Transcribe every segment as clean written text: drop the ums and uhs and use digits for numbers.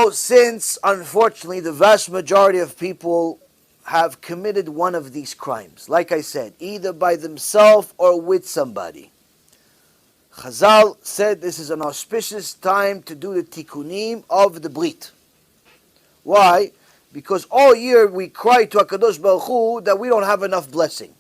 Now, since, unfortunately, the vast majority of people have committed one of these crimes, like I said, either by themselves or with somebody, Chazal said this is an auspicious time to do the tikkunim of the Brit. Why? Because all year we cry to HaKadosh Baruch Hu that we don't have enough blessing.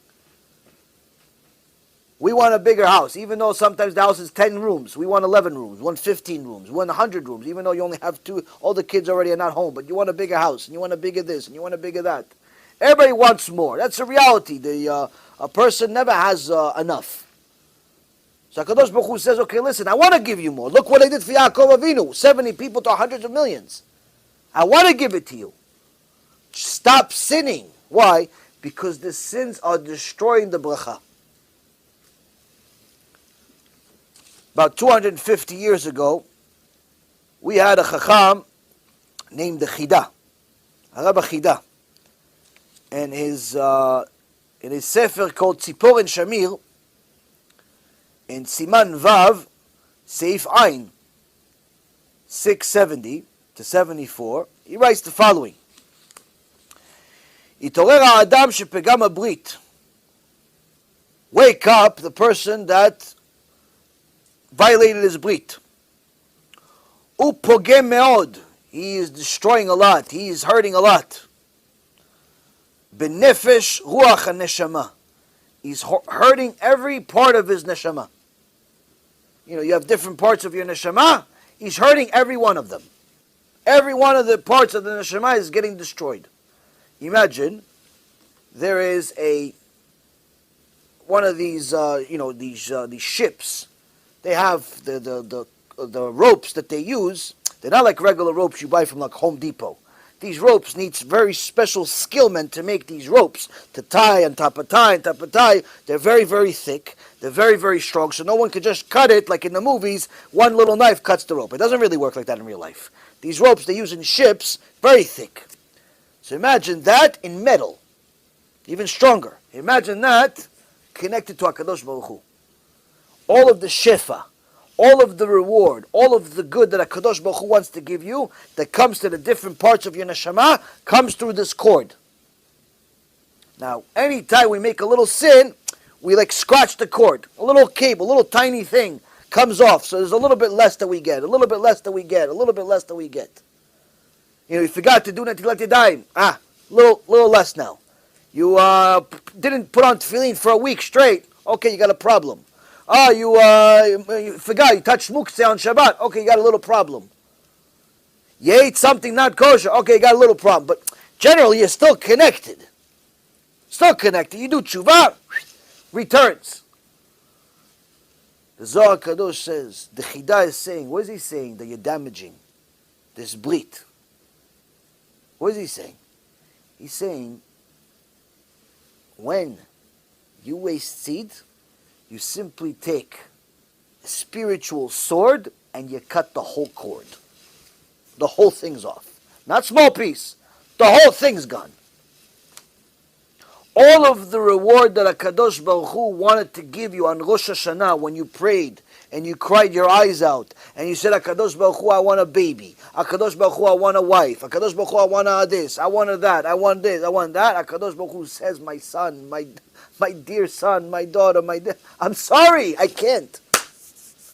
We want a bigger house, even though sometimes the house is 10 rooms. We want 11 rooms, we want 15 rooms, we want 100 rooms, even though you only have 2, all the kids already are not home, but you want a bigger house, and you want a bigger this, and you want a bigger that. Everybody wants more. That's the reality. A person never has enough. So HaKadosh Baruch Hu says, okay, listen, I want to give you more. Look what I did for Yaakov Avinu, 70 people to hundreds of millions. I want to give it to you. Stop sinning. Why? Because the sins are destroying the bracha. About 250 years ago, we had a chacham named the Chida, Rabbi Chida, and in his sefer called Tzipor and Shamir, in Siman Vav, Seif Ayin, 670 to 74, he writes the following: Itorer ha'adam shepegam habrit. Wake up, the person that violated his brit. Upogem meod. He is destroying a lot. He is hurting a lot. Benefesh ruach haneshama. He's hurting every part of his neshama. You have different parts of your neshama. He's hurting every one of them. Every one of the parts of the neshama is getting destroyed. Imagine there is one of these these ships. They have the ropes that they use. They're not like regular ropes you buy from like Home Depot. These ropes need very special skill men to make these ropes, to tie on top of tie, on top of tie. They're very, very thick. They're very, very strong, so no one can just cut it like in the movies. One little knife cuts the rope. It doesn't really work like that in real life. These ropes they use in ships, very thick. So imagine that in metal, even stronger. Imagine that connected to HaKadosh Baruch Hu. All of the shefa, all of the reward, all of the good that HaKadosh Baruch Hu wants to give you, that comes to the different parts of your neshama, comes through this cord. Now, anytime we make a little sin, we like scratch the cord. A little cable, a little tiny thing comes off. So there's a little bit less that we get, a little bit less that we get, a little bit less that we get. You forgot to do Netilat Yadayim. Little less now. You didn't put on tefillin for a week straight. Okay, you got a problem. You forgot, you touched muktzeh on Shabbat. Okay, you got a little problem. You ate something not kosher. Okay, you got a little problem. But generally, you're still connected. Still connected. You do tshuva, returns. The Zohar Kadosh says, the Chida is saying, what is he saying? That you're damaging this brit. What is he saying? He's saying, when you waste seed, you simply take a spiritual sword and you cut the whole cord. The whole thing's off. Not small piece. The whole thing's gone. All of the reward that HaKadosh Baruch Hu wanted to give you on Rosh Hashanah when you prayed and you cried your eyes out and you said, HaKadosh Baruch Hu, I want a baby. HaKadosh Baruch Hu, I want a wife. HaKadosh Baruch Hu, I want this. I want that. I want this. I want that. HaKadosh Baruch Hu says, my son, my dear son, my daughter, I'm sorry, I can't.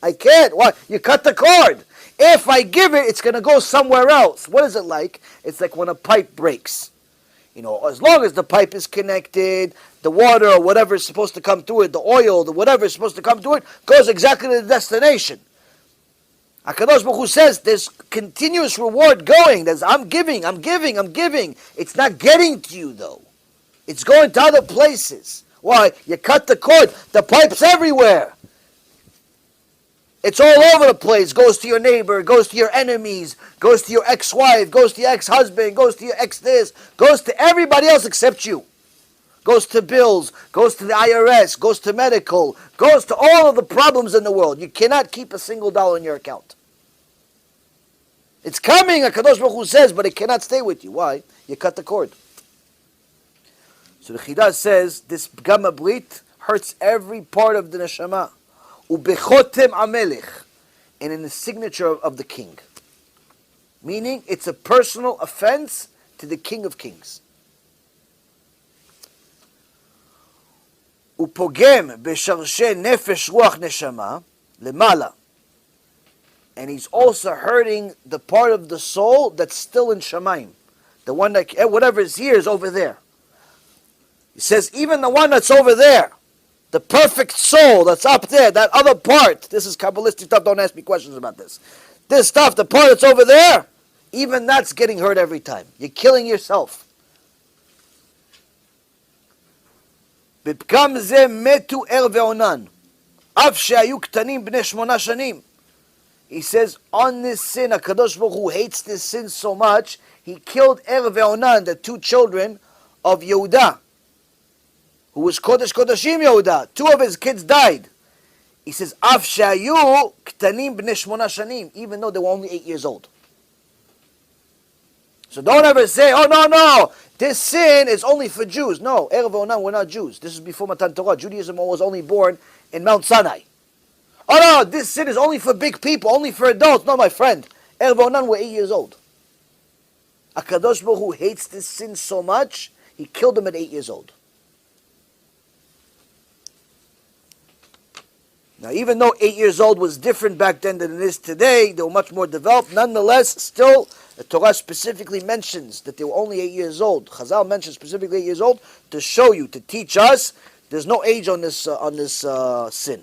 Why? You cut the cord. If I give it, it's going to go somewhere else. What is it like? It's like when a pipe breaks. As long as the pipe is connected, the water or whatever is supposed to come through it, the oil, the whatever is supposed to come through it, goes exactly to the destination. HaKadosh Baruch Hu says there's continuous reward going. I'm giving. It's not getting to you though. It's going to other places. Why? You cut the cord. The pipe's everywhere. It's all over the place. Goes to your neighbor, goes to your enemies, goes to your ex-wife, goes to your ex-husband, goes to your ex-this, goes to everybody else except you. Goes to bills, goes to the IRS, goes to medical, goes to all of the problems in the world. You cannot keep a single dollar in your account. It's coming, HaKadosh Baruch Hu says, but it cannot stay with you. Why? You cut the cord. So the Chida says, this Pgam Brit hurts every part of the neshama. Ubechotem amelech, and in the signature of the king. Meaning, it's a personal offense to the King of Kings. ופוגם בשרשי נפש רוח נשמה למעלה. And he's also hurting the part of the soul that's still in Shamayim. The one that, whatever is here is over there. He says, even the one that's over there, the perfect soul that's up there, that other part, this is Kabbalistic stuff, don't ask me questions about this. This stuff, the part that's over there, even that's getting hurt every time. You're killing yourself. בפגם זה מתו ער ועונן, אף שהיו קטנים בני 8 שנים. He says, on this sin, HaKadosh Baruch Hu hates this sin so much, he killed Er ve'Onan, the 2 children of Yehuda, who was Kodesh Kodashim Yehuda. 2 of his kids died. He says, Af shayu ktanim bnei 8 shanim, even though they were only 8 years old. So don't ever say, oh no, this sin is only for Jews. No, Er ve'Onan were not Jews. This is before Matan Torah. Judaism was only born in Mount Sinai. Oh no, this sin is only for big people, only for adults. No, my friend. Er ve'Onan were 8 years old. HaKadosh Baruch Hu hates this sin so much, he killed them at 8 years old. Now, even though 8 years old was different back then than it is today, they were much more developed. Nonetheless, still, the Torah specifically mentions that they were only 8 years old. Chazal mentions specifically 8 years old to show you, to teach us, there's no age on this sin.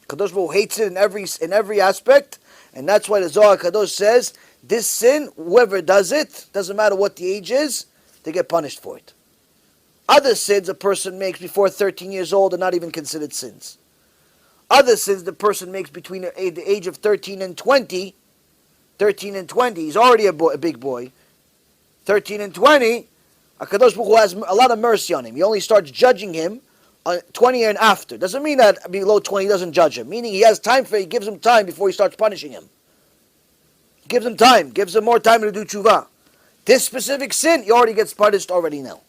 Kadosh Baruch Hu hates it in every aspect, and that's why the Zohar Kadosh says, this sin, whoever does it, doesn't matter what the age is, they get punished for it. Other sins a person makes before 13 years old are not even considered sins. Other sins the person makes between the age of 13 and 20, he's already a big boy. 13 and 20, HaKadosh Baruch Hu has a lot of mercy on him. He only starts judging him on 20 and after. Doesn't mean that below 20 he doesn't judge him. Meaning he gives him time before he starts punishing him. Gives him time, gives him more time to do tshuva. This specific sin, he already gets punished already now.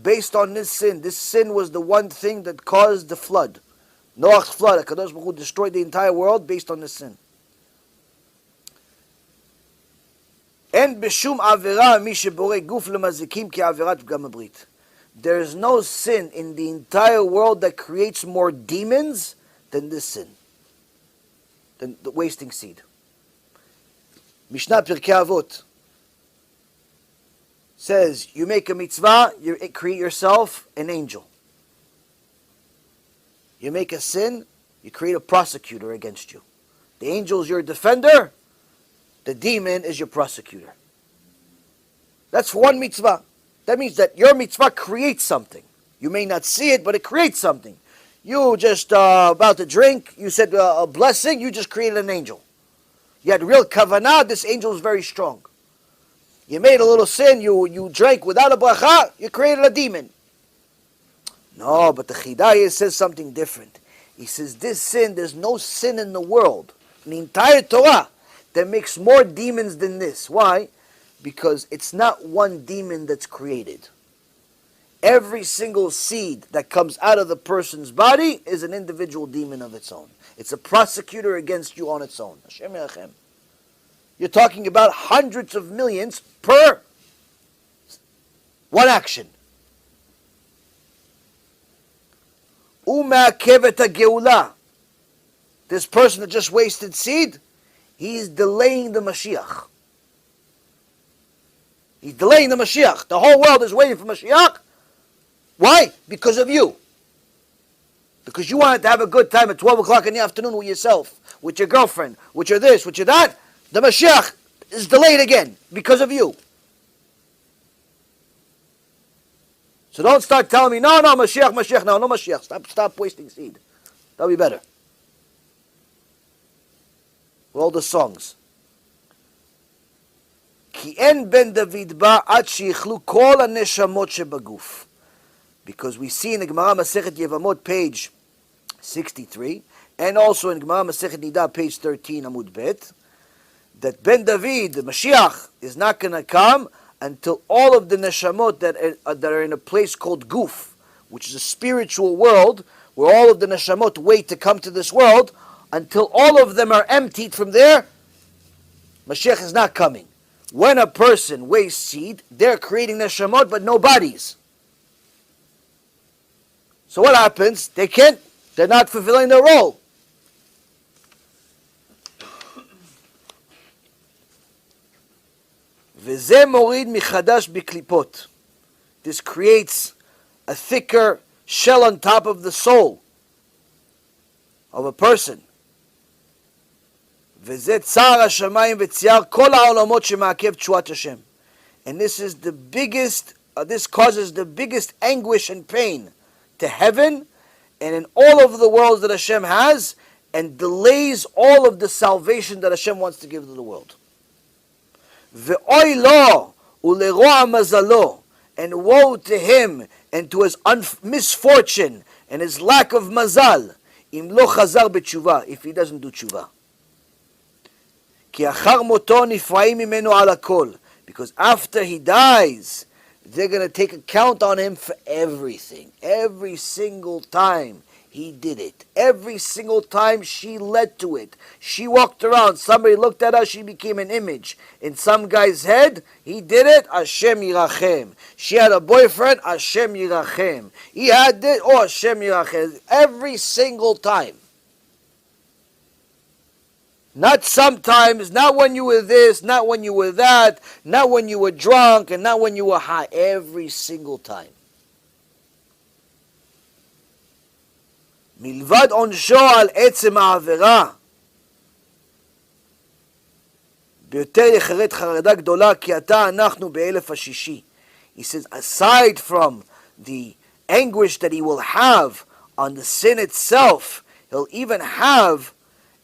Based on this sin was the one thing that caused the flood. Noach's flood, HaKadosh Baruch Hu destroyed the entire world based on this sin. אין בשום עבירה מי שבורא גוף למזיקים כעבירת פגם הברית. There is no sin in the entire world that creates more demons than this sin, than the wasting seed. Mishnah Pirkei Avot says, you make a mitzvah, you create yourself an angel. You make a sin, you create a prosecutor against you. The angel is your defender, the demon is your prosecutor. That's one mitzvah. That means that your mitzvah creates something. You may not see it, but it creates something. You just about to drink, you said a blessing, you just created an angel. You had real kavanah, this angel is very strong. You made a little sin, you drank without a bracha, you created a demon. No, but the Chidayah says something different. He says this sin, there's no sin in the world, in the entire Torah, that makes more demons than this. Why? Because it's not one demon that's created. Every single seed that comes out of the person's body is an individual demon of its own. It's a prosecutor against you on its own. Hashem Yachem. You're talking about hundreds of millions per one action. U'ma'akev et ha'geula. This person that just wasted seed, he's delaying the Mashiach. He's delaying the Mashiach. The whole world is waiting for Mashiach. Why? Because of you. Because you wanted to have a good time at 12 o'clock in the afternoon with yourself, with your girlfriend, with your this, with your that. The Mashiach is delayed again because of you. So don't start telling me, no, Mashiach, no Mashiach. Stop wasting seed. That'll be better. With all the songs. Ki en ben David ba ad shichlu kol haneshamot shebaguf. Because we see in the Gemara Masechet Yevamot, page 63, and also in Gemara Masechet Nida, page 13, Amud Bet, that Ben David, the Mashiach, is not going to come until all of the neshamot that are in a place called Guf, which is a spiritual world, where all of the neshamot wait to come to this world, until all of them are emptied from there, Mashiach is not coming. When a person wastes seed, they're creating neshamot, but no bodies. So what happens? They're not fulfilling their role. וזה מוריד מחדש בקליפות. This creates a thicker shell on top of the soul of a person. וזה צער השמיים וציער כל העולמות שמעכב תשועת השם. And this is the biggest, this causes the biggest anguish and pain to heaven and in all of the worlds that Hashem has, and delays all of the salvation that Hashem wants to give to the world. Ve'oy lo uleroa mazalo, and woe to him and to his misfortune and his lack of mazal, im lo chazar b'tshuva, if he doesn't do tshuva. Ki achar moto nifraim mimenu ala kol, because after he dies, they're going to take account on him for everything. Every single time he did it. Every single time she led to it. She walked around. Somebody looked at her. She became an image. In some guy's head, he did it. Hashem yirachem. She had a boyfriend. Hashem yirachem. He had this. Oh, Hashem yirachem. Every single time. Not sometimes, not when you were this, not when you were that, not when you were drunk, and not when you were high. Every single time. מלבד עונשו על עצם העבירה, ביותר יחרד חרדה גדולה, כי עתה אנחנו באלף השישי. He says, aside from the anguish that he will have on the sin itself, he'll even have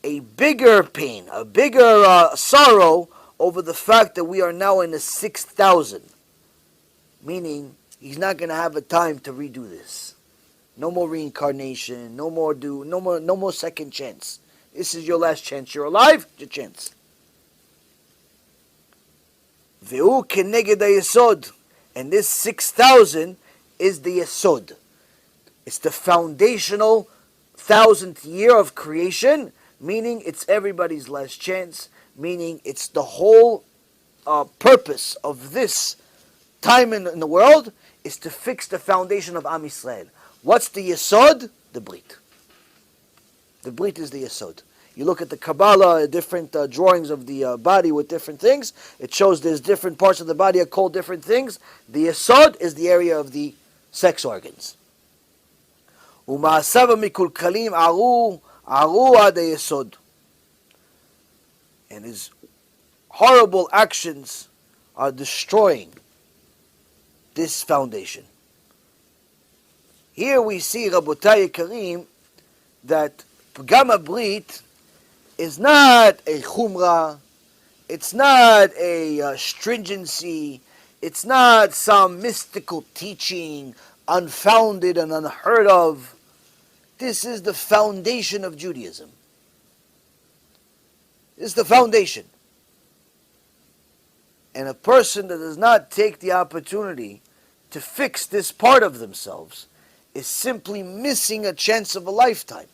a bigger pain, a bigger sorrow over the fact that we are now in the 6,000. Meaning, he's not going to have a time to redo this. No more reincarnation, no more second chance. This is your last chance. You're alive, your chance. Ve'u keneged hayesod. And this 6,000 is the yesod. It's the foundational 1,000th year of creation, meaning it's everybody's last chance, meaning it's the whole purpose of this time in the world is to fix the foundation of Am Yisrael. What's the yesod? The brit. The brit is the yesod. You look at the Kabbalah, different drawings of the body with different things. It shows there's different parts of the body are called different things. The yesod is the area of the sex organs. ומעשיו המקולקלים ערו עד היסוד. And his horrible actions are destroying this foundation. Here we see, Rabotai Karim, that Pgam HaBrit is not a chumrah, it's not a stringency, it's not some mystical teaching, unfounded and unheard of. This is the foundation of Judaism. This is the foundation. And a person that does not take the opportunity to fix this part of themselves is simply missing a chance of a lifetime.